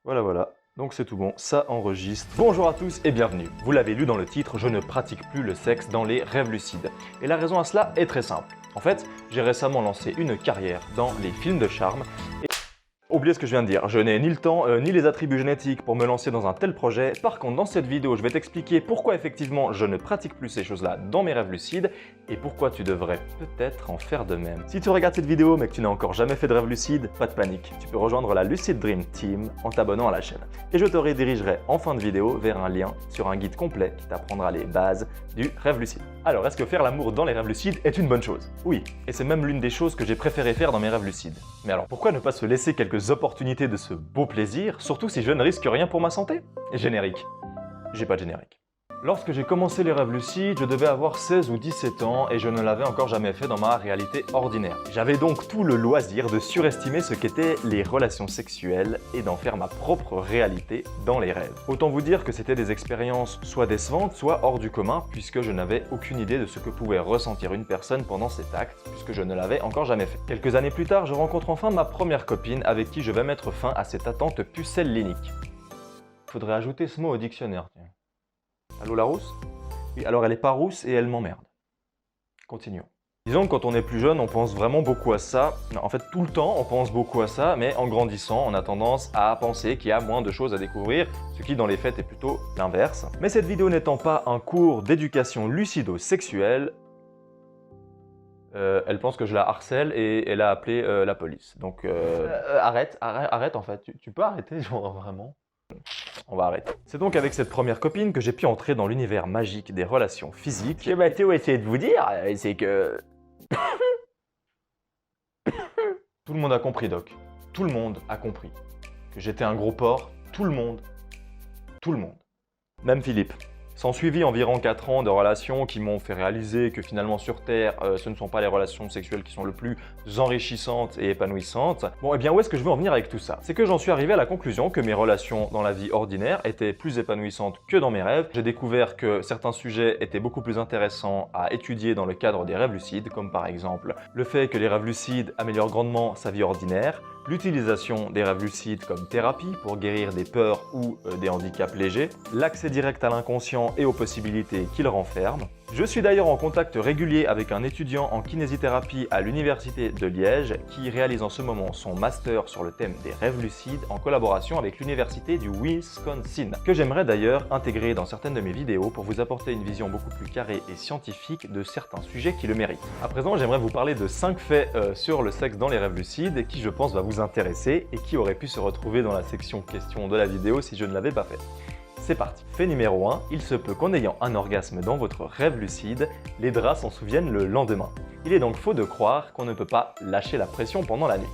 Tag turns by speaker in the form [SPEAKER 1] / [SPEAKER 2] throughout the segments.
[SPEAKER 1] Voilà, donc c'est tout bon, ça enregistre. Bonjour à tous et bienvenue. Vous l'avez lu dans le titre, je ne pratique plus le sexe dans les rêves lucides. Et la raison à cela est très simple. En fait, j'ai récemment lancé une carrière dans les films de charme. Oubliez ce que je viens de dire, je n'ai ni le temps ni les attributs génétiques pour me lancer dans un tel projet. Par contre, dans cette vidéo, je vais t'expliquer pourquoi effectivement je ne pratique plus ces choses-là dans mes rêves lucides et pourquoi tu devrais peut-être en faire de même. Si tu regardes cette vidéo mais que tu n'as encore jamais fait de rêve lucide, pas de panique. Tu peux rejoindre la Lucid Dream Team en t'abonnant à la chaîne. Et je te redirigerai en fin de vidéo vers un lien sur un guide complet qui t'apprendra les bases du rêve lucide. Alors, est-ce que faire l'amour dans les rêves lucides est une bonne chose? Oui, et c'est même l'une des choses que j'ai préféré faire dans mes rêves lucides. Mais alors pourquoi ne pas se laisser quelques opportunités de ce beau plaisir, surtout si je ne risque rien pour ma santé? Générique. J'ai pas de générique. Lorsque j'ai commencé les rêves lucides, je devais avoir 16 ou 17 ans et je ne l'avais encore jamais fait dans ma réalité ordinaire. J'avais donc tout le loisir de surestimer ce qu'étaient les relations sexuelles et d'en faire ma propre réalité dans les rêves. Autant vous dire que c'était des expériences soit décevantes, soit hors du commun, puisque je n'avais aucune idée de ce que pouvait ressentir une personne pendant cet acte, puisque je ne l'avais encore jamais fait. Quelques années plus tard, je rencontre enfin ma première copine avec qui je vais mettre fin à cette attente pucellinique. Faudrait ajouter ce mot au dictionnaire, tiens. Allô la rousse? Oui, alors elle est pas rousse et elle m'emmerde. Continuons. Disons que quand on est plus jeune, on pense vraiment beaucoup à ça. Non, en fait, tout le temps, on pense beaucoup à ça, mais en grandissant, on a tendance à penser qu'il y a moins de choses à découvrir, ce qui dans les faits est plutôt l'inverse. Mais cette vidéo n'étant pas un cours d'éducation lucido-sexuelle, elle pense que je la harcèle et elle a appelé la police. Donc arrête en fait, tu peux arrêter, genre vraiment. On va arrêter. C'est donc avec cette première copine que j'ai pu entrer dans l'univers magique des relations physiques. Ce que Mathéo essayait de vous dire, c'est que... Tout le monde a compris, Doc. Tout le monde a compris. Que j'étais un gros porc. Tout le monde. Même Philippe. S'en suivit environ 4 ans de relations qui m'ont fait réaliser que finalement sur Terre, ce ne sont pas les relations sexuelles qui sont le plus enrichissantes et épanouissantes. Bon, et bien où est-ce que je veux en venir avec tout ça? C'est que j'en suis arrivé à la conclusion que mes relations dans la vie ordinaire étaient plus épanouissantes que dans mes rêves. J'ai découvert que certains sujets étaient beaucoup plus intéressants à étudier dans le cadre des rêves lucides, comme par exemple le fait que les rêves lucides améliorent grandement sa vie ordinaire, l'utilisation des rêves lucides comme thérapie pour guérir des peurs ou des handicaps légers, l'accès direct à l'inconscient et aux possibilités qu'il renferme. Je suis d'ailleurs en contact régulier avec un étudiant en kinésithérapie à l'université de Liège qui réalise en ce moment son master sur le thème des rêves lucides en collaboration avec l'université du Wisconsin, que j'aimerais d'ailleurs intégrer dans certaines de mes vidéos pour vous apporter une vision beaucoup plus carrée et scientifique de certains sujets qui le méritent. À présent, j'aimerais vous parler de 5 faits sur le sexe dans les rêves lucides qui je pense va vous intéresser et qui auraient pu se retrouver dans la section questions de la vidéo si je ne l'avais pas fait. C'est parti. Fait numéro 1, il se peut qu'en ayant un orgasme dans votre rêve lucide, les draps s'en souviennent le lendemain. Il est donc faux de croire qu'on ne peut pas lâcher la pression pendant la nuit.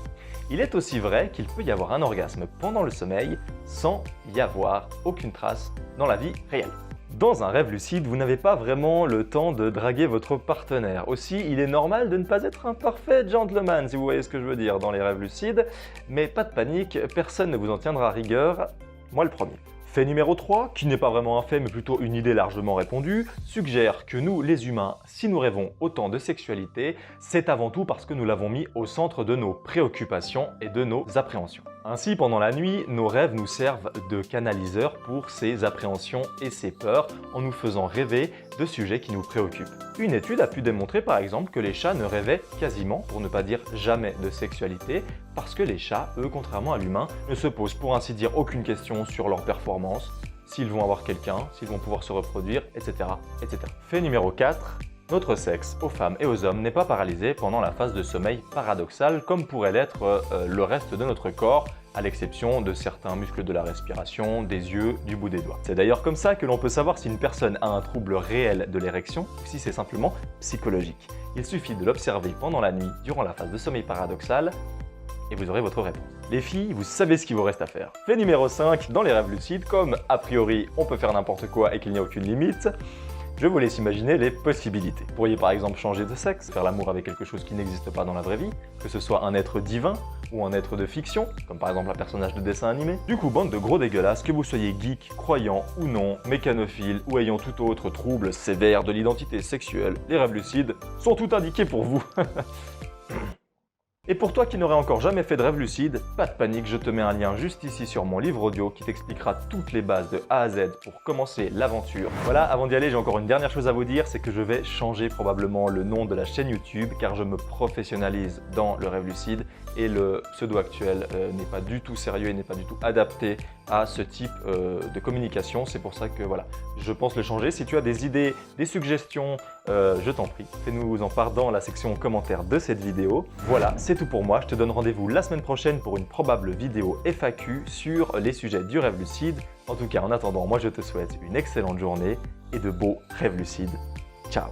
[SPEAKER 1] Il est aussi vrai qu'il peut y avoir un orgasme pendant le sommeil sans y avoir aucune trace dans la vie réelle. Dans un rêve lucide, vous n'avez pas vraiment le temps de draguer votre partenaire. Aussi, il est normal de ne pas être un parfait gentleman, si vous voyez ce que je veux dire, dans les rêves lucides. Mais pas de panique, personne ne vous en tiendra rigueur, moi le premier. Fait numéro 3, qui n'est pas vraiment un fait mais plutôt une idée largement répandue, suggère que nous, les humains, si nous rêvons autant de sexualité, c'est avant tout parce que nous l'avons mis au centre de nos préoccupations et de nos appréhensions. Ainsi, pendant la nuit, nos rêves nous servent de canaliseurs pour ces appréhensions et ces peurs en nous faisant rêver de sujets qui nous préoccupent. Une étude a pu démontrer par exemple que les chats ne rêvaient quasiment, pour ne pas dire jamais, de sexualité parce que les chats, eux, contrairement à l'humain, ne se posent pour ainsi dire aucune question sur leur performance, s'ils vont avoir quelqu'un, s'ils vont pouvoir se reproduire, etc. etc. Fait numéro 4. Notre sexe, aux femmes et aux hommes, n'est pas paralysé pendant la phase de sommeil paradoxal comme pourrait l'être le reste de notre corps, à l'exception de certains muscles de la respiration, des yeux, du bout des doigts. C'est d'ailleurs comme ça que l'on peut savoir si une personne a un trouble réel de l'érection ou si c'est simplement psychologique. Il suffit de l'observer pendant la nuit, durant la phase de sommeil paradoxal, et vous aurez votre réponse. Les filles, vous savez ce qu'il vous reste à faire. Fait numéro 5, dans les rêves lucides, comme a priori on peut faire n'importe quoi et qu'il n'y a aucune limite, je vous laisse imaginer les possibilités. Vous pourriez par exemple changer de sexe, faire l'amour avec quelque chose qui n'existe pas dans la vraie vie, que ce soit un être divin ou un être de fiction, comme par exemple un personnage de dessin animé. Du coup, bande de gros dégueulasses, que vous soyez geek, croyant ou non, mécanophile ou ayant tout autre trouble sévère de l'identité sexuelle, les rêves lucides sont tout indiqués pour vous. Et pour toi qui n'aurais encore jamais fait de rêve lucide, pas de panique, je te mets un lien juste ici sur mon livre audio qui t'expliquera toutes les bases de A à Z pour commencer l'aventure. Voilà, avant d'y aller, j'ai encore une dernière chose à vous dire, c'est que je vais changer probablement le nom de la chaîne YouTube car je me professionnalise dans le rêve lucide et le pseudo actuel n'est pas du tout sérieux et n'est pas du tout adapté à ce type de communication. C'est pour ça que voilà, je pense le changer. Si tu as des idées, des suggestions, je t'en prie, fais-nous en part dans la section commentaires de cette vidéo. Voilà, c'est tout pour moi. Je te donne rendez-vous la semaine prochaine pour une probable vidéo FAQ sur les sujets du rêve lucide. En tout cas, en attendant, moi je te souhaite une excellente journée et de beaux rêves lucides. Ciao!